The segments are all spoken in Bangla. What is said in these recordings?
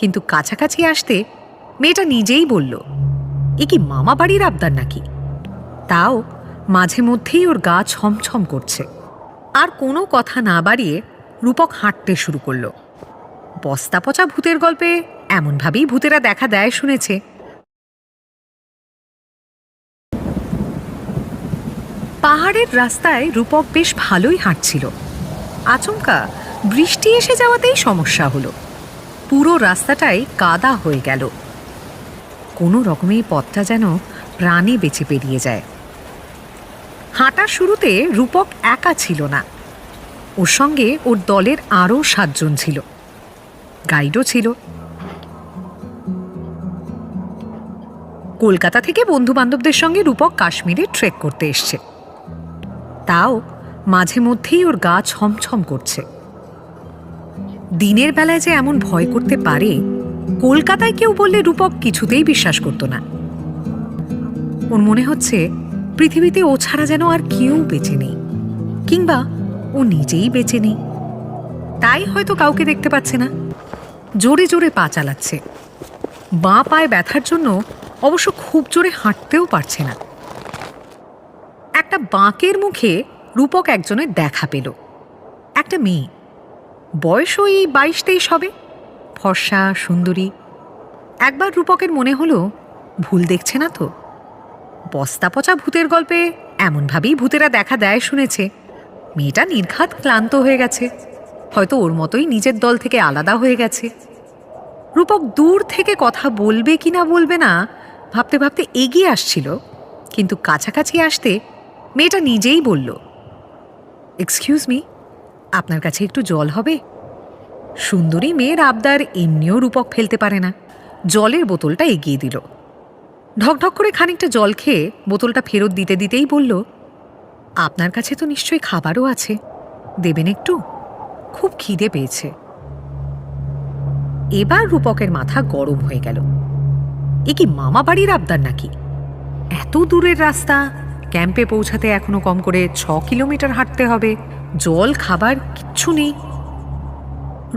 কিন্তু কাছাকাছি আসতে মেয়েটা নিজেই বলল, এ কি মামা বাড়ির আবদার নাকি? তাও মাঝে মধ্যেই ওর গা ছমছম করছে। আর কোনো কথা না বাড়িয়ে রূপক হাঁটতে শুরু করলো। বস্তা পচা ভূতের গল্পে এমনভাবেই ভূতেরা দেখা দেয় শুনেছে। পাহাড়ের রাস্তায় রূপক বেশ ভালোই হাঁটছিল। আচমকা বৃষ্টি এসে যাওয়াতেই সমস্যা হলো। পুরো রাস্তাটাই কাদা হয়ে গেল। কোনো রকমে পথটা যেন প্রাণে বেঁচে পেরিয়ে যায়। হাঁটার শুরুতে রূপক একা ছিল না, ওর সঙ্গে ওর দলের আরও 7 জন ছিল, গাইডও ছিল। কলকাতা থেকে বন্ধু বান্ধবদের সঙ্গে রূপক কাশ্মীরে ট্রেক করতে এসছে। তাও মাঝে মধ্যেই ওর গা ছমছম করছে। দিনের বেলায় যে এমন ভয় করতে পারে কলকাতায় কেউ বললে রূপক কিছুতেই বিশ্বাস করত না। ওর মনে হচ্ছে পৃথিবীতে ও ছাড়া যেন আর কেউ বেঁচে নেই, কিংবা ও নিজেই বেঁচে নেই। তাই হয়তো কাউকে দেখতে পাচ্ছে না। জোরে জোরে পা চালাচ্ছে। বাঁ পায়ে ব্যথার জন্য অবশ্য খুব জোরে হাঁটতেও পারছে না। একটা বাঁকের মুখে রূপক একজনের দেখা পেল। একটা মেয়ে, বয়স ওই 22-23 হবে, ফর্সা সুন্দরী। একবার রূপকের মনে হলো ভুল দেখছে না তো। বস্তা পচা ভূতের গল্পে এমনভাবেই ভূতেরা দেখা দেয় শুনেছে। মেয়েটা নির্ঘাত ক্লান্ত হয়ে গেছে, হয়তো ওর মতোই নিজের দল থেকে আলাদা হয়ে গেছে। রূপক দূর থেকে কথা বলবে কি না বলবে না ভাবতে ভাবতে এগিয়ে আসছিল, কিন্তু কাছাকাছি আসতে মেয়েটা নিজেই বলল, এক্সকিউজ মি, আপনার কাছে একটু জল হবে? সুন্দরী মেয়ের আবদার এমনিও রূপক ফেলতে পারে না। জলের বোতলটা এগিয়ে দিল। ঢকঢক করে খানিকটা জল খেয়ে বোতলটা ফেরত দিতে দিতেই বলল, আপনার কাছে তো নিশ্চয়ই খাবারও আছে, দেবেন একটু? খুব খিদে পেয়েছে। এবার রূপকের মাথা গরম হয়ে গেল। এ কি মামা বাড়ির আবদার নাকি? এত দূরের রাস্তা, ক্যাম্পে পৌঁছাতে এখনো কম করে 6 কিলোমিটার হাঁটতে হবে, জল খাবার কিচ্ছু নেই।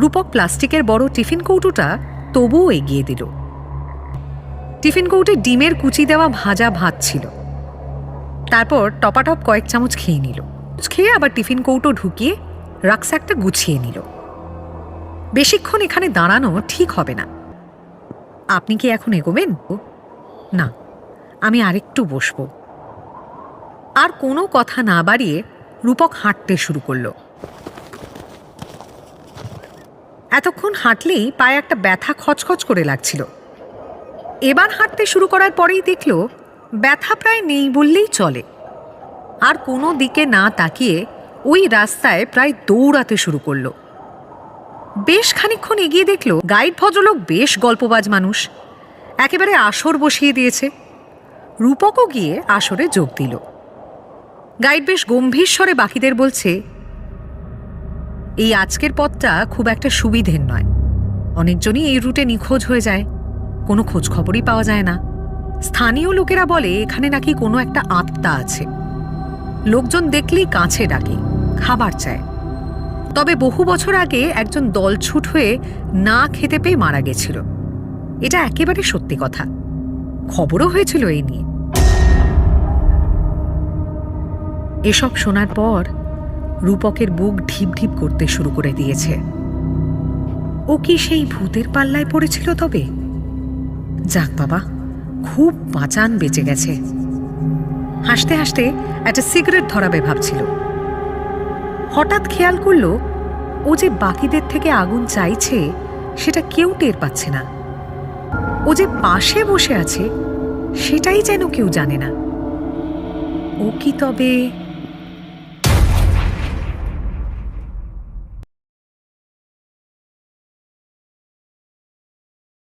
রূপক প্লাস্টিকের বড় টিফিন কৌটোটা তবুও এগিয়ে দিল। টিফিন কৌটে ডিমের কুচি দেওয়া ভাজা ভাত ছিল। তারপর টপাটপ কয়েক চামচ খেয়ে নিল। খেয়ে আবার টিফিন কৌটো ঢুকিয়ে রাক্সাকটা গুছিয়ে নিল। বেশিক্ষণ এখানে দাঁড়ানো ঠিক হবে না। আপনি কি এখন এগোবেন? না, আমি আরেকটু বসবো। আর কোনো কথা না বাড়িয়ে রূপক হাঁটতে শুরু করলো। এতক্ষণ হাঁটলেই পায়ে একটা ব্যথা খচখচ করে লাগছিল। এবার হাঁটতে শুরু করার পরেই দেখল ব্যথা প্রায় নেই বললেই চলে। আর কোনো দিকে না তাকিয়ে ওই রাস্তায় প্রায় দৌড়াতে শুরু করলো। বেশ খানিকক্ষণ এগিয়ে দেখল গাইড ভদ্রলোক বেশ গল্পবাজ মানুষ, একেবারে আসর বসিয়ে দিয়েছে। রূপকও গিয়ে আসরে যোগ দিল। গাইড বেশ গম্ভীর স্বরে বাকিদের বলছে, এই আজকের পথটা খুব একটা সুবিধের নয়। অনেকজনই এই রুটে নিখোঁজ হয়ে যায়, কোনো খোঁজ খবরই পাওয়া যায় না। স্থানীয় লোকেরা বলে এখানে নাকি কোনো একটা আত্মা আছে। লোকজন দেখলেই কাছে ডাকে, খাবার চায়। তবে বহু বছর আগে একজন দলছুট হয়ে না খেতে পেয়ে মারা গেছিল, এটা একেবারে সত্যি কথা। খবরও হয়েছিল এই নিয়ে। এসব শোনার পর রূপকের বুক ঢিপ ঢিপ করতে শুরু করে দিয়েছে। ও কি সেই ভূতের পাল্লায় পড়েছিল তবে? যাক বাবা, খুব বাঁচান বেঁচে গেছে। হাসতে হাসতে একটা সিগারেট ধরাবে ভাবছিল। হঠাৎ খেয়াল করলো ও যে বাকিদের থেকে আগুন চাইছে সেটা কেউ টের পাচ্ছে না। ও যে পাশে বসে আছে সেটাই যেন কেউ জানে না। ও কি তবে